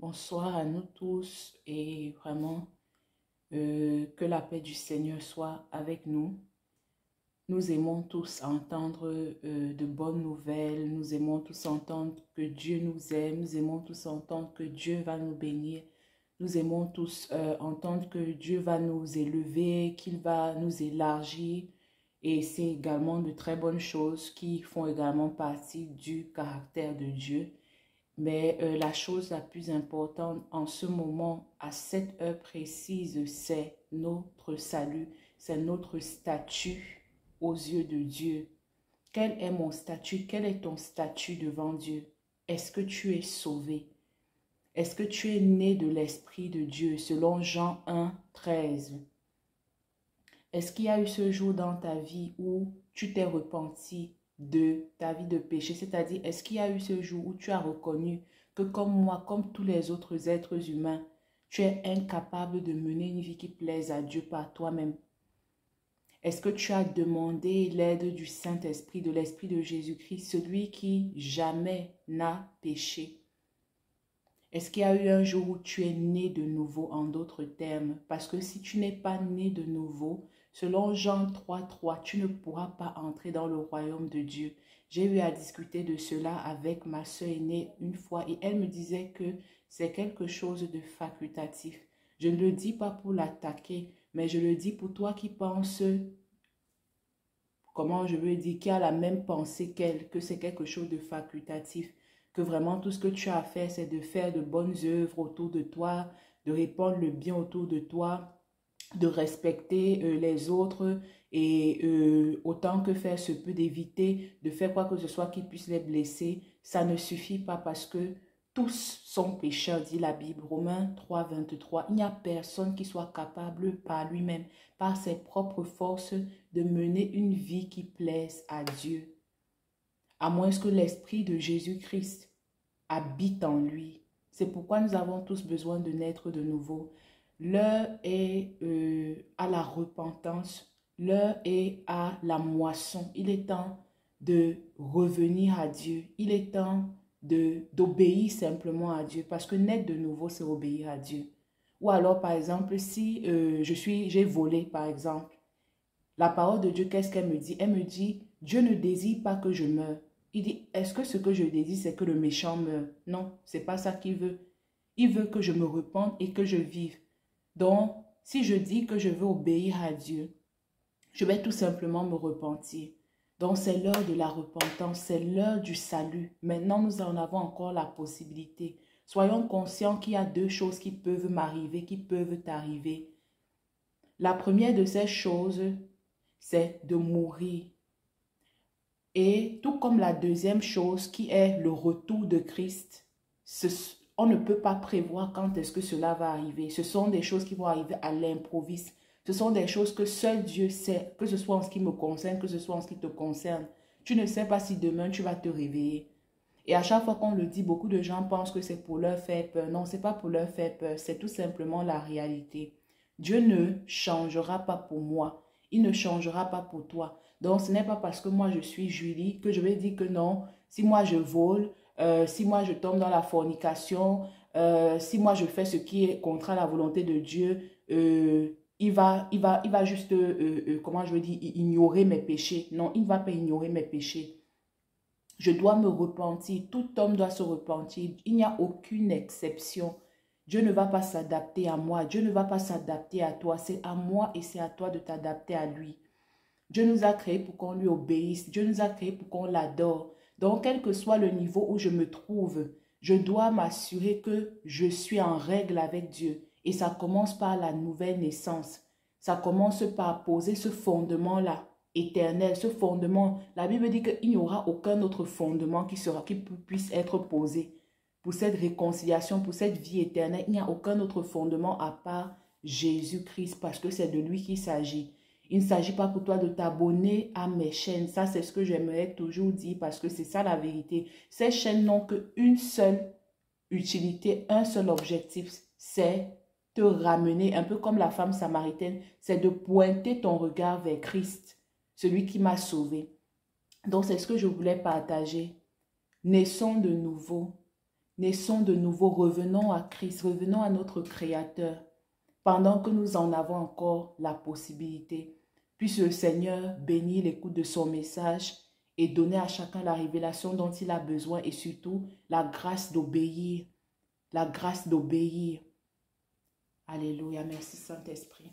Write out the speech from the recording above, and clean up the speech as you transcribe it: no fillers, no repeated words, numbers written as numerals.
Bonsoir à nous tous et vraiment que la paix du Seigneur soit avec nous. Nous aimons tous entendre de bonnes nouvelles, nous aimons tous entendre que Dieu nous aime, nous aimons tous entendre que Dieu va nous bénir, nous aimons tous entendre que Dieu va nous élever, qu'il va nous élargir et c'est également de très bonnes choses qui font également partie du caractère de Dieu. Mais la chose la plus importante en ce moment, à cette heure précise, c'est notre salut, c'est notre statut aux yeux de Dieu. Quel est mon statut? Quel est ton statut devant Dieu? Est-ce que tu es sauvé? Est-ce que tu es né de l'Esprit de Dieu selon Jean 1, 13? Est-ce qu'il y a eu ce jour dans ta vie où tu t'es repenti de ta vie de péché? C'est-à-dire, est-ce qu'il y a eu ce jour où tu as reconnu que comme moi, comme tous les autres êtres humains, tu es incapable de mener une vie qui plaise à Dieu par toi-même? Est-ce que tu as demandé l'aide du Saint-Esprit, de l'Esprit de Jésus-Christ, celui qui jamais n'a péché? Est-ce qu'il y a eu un jour où tu es né de nouveau, en d'autres termes? Parce que si tu n'es pas né de nouveau, selon Jean 3,3, tu ne pourras pas entrer dans le royaume de Dieu. J'ai eu à discuter de cela avec ma soeur aînée une fois et elle me disait que c'est quelque chose de facultatif. Je ne le dis pas pour l'attaquer, mais je le dis pour toi qui penses, comment je veux dire, qui a la même pensée qu'elle, que c'est quelque chose de facultatif, que vraiment tout ce que tu as à faire, c'est de faire de bonnes œuvres autour de toi, de répandre le bien autour de toi, de respecter les autres et autant que faire se peut d'éviter de faire quoi que ce soit qui puisse les blesser. Ça ne suffit pas parce que tous sont pécheurs, dit la Bible, Romains 3, 23. Il n'y a personne qui soit capable par lui-même, par ses propres forces, de mener une vie qui plaise à Dieu. À moins que l'Esprit de Jésus-Christ habite en lui. C'est pourquoi nous avons tous besoin de naître de nouveau. L'heure est à la repentance, l'heure est à la moisson. Il est temps de revenir à Dieu. Il est temps d'obéir simplement à Dieu. Parce que naître de nouveau, c'est obéir à Dieu. Ou alors, par exemple, si j'ai volé, par exemple, la parole de Dieu, qu'est-ce qu'elle me dit? Elle me dit, Dieu ne désire pas que je meure. Il dit, est-ce que ce que je désire, c'est que le méchant meure? Non, c'est pas ça qu'il veut. Il veut que je me repente et que je vive. Donc, si je dis que je veux obéir à Dieu, je vais tout simplement me repentir. Donc, c'est l'heure de la repentance, c'est l'heure du salut. Maintenant, nous en avons encore la possibilité. Soyons conscients qu'il y a deux choses qui peuvent m'arriver, qui peuvent t'arriver. La première de ces choses, c'est de mourir. Et tout comme la deuxième chose qui est le retour de Christ, on ne peut pas prévoir quand est-ce que cela va arriver. Ce sont des choses qui vont arriver à l'improviste. Ce sont des choses que seul Dieu sait, que ce soit en ce qui me concerne, que ce soit en ce qui te concerne. Tu ne sais pas si demain tu vas te réveiller. Et à chaque fois qu'on le dit, beaucoup de gens pensent que c'est pour leur faire peur. Non, ce n'est pas pour leur faire peur, c'est tout simplement la réalité. Dieu ne changera pas pour moi. Il ne changera pas pour toi. Donc, ce n'est pas parce que moi je suis Julie que je vais dire que non, si moi je vole, si moi je tombe dans la fornication, si moi je fais ce qui est contre la volonté de Dieu, il va juste, comment je veux dire, ignorer mes péchés. Non, il ne va pas ignorer mes péchés. Je dois me repentir. Tout homme doit se repentir. Il n'y a aucune exception. Dieu ne va pas s'adapter à moi. Dieu ne va pas s'adapter à toi. C'est à moi et c'est à toi de t'adapter à lui. Dieu nous a créés pour qu'on lui obéisse. Dieu nous a créés pour qu'on l'adore. Donc, quel que soit le niveau où je me trouve, je dois m'assurer que je suis en règle avec Dieu. Et ça commence par la nouvelle naissance. Ça commence par poser ce fondement-là, éternel, ce fondement. La Bible dit qu'il n'y aura aucun autre fondement qui puisse être posé. Pour cette réconciliation, pour cette vie éternelle, il n'y a aucun autre fondement à part Jésus-Christ parce que c'est de lui qu'il s'agit. Il ne s'agit pas pour toi de t'abonner à mes chaînes. Ça, c'est ce que j'aimerais toujours dire parce que c'est ça la vérité. Ces chaînes n'ont qu'une seule utilité, un seul objectif, c'est te ramener, un peu comme la femme samaritaine, c'est de pointer ton regard vers Christ, celui qui m'a sauvé. Donc, c'est ce que je voulais partager. Naissons de nouveau. Naissons de nouveau, revenons à Christ, revenons à notre Créateur, pendant que nous en avons encore la possibilité. Puisse le Seigneur bénir l'écoute de son message et donner à chacun la révélation dont il a besoin et surtout la grâce d'obéir. La grâce d'obéir. Alléluia. Merci Saint-Esprit.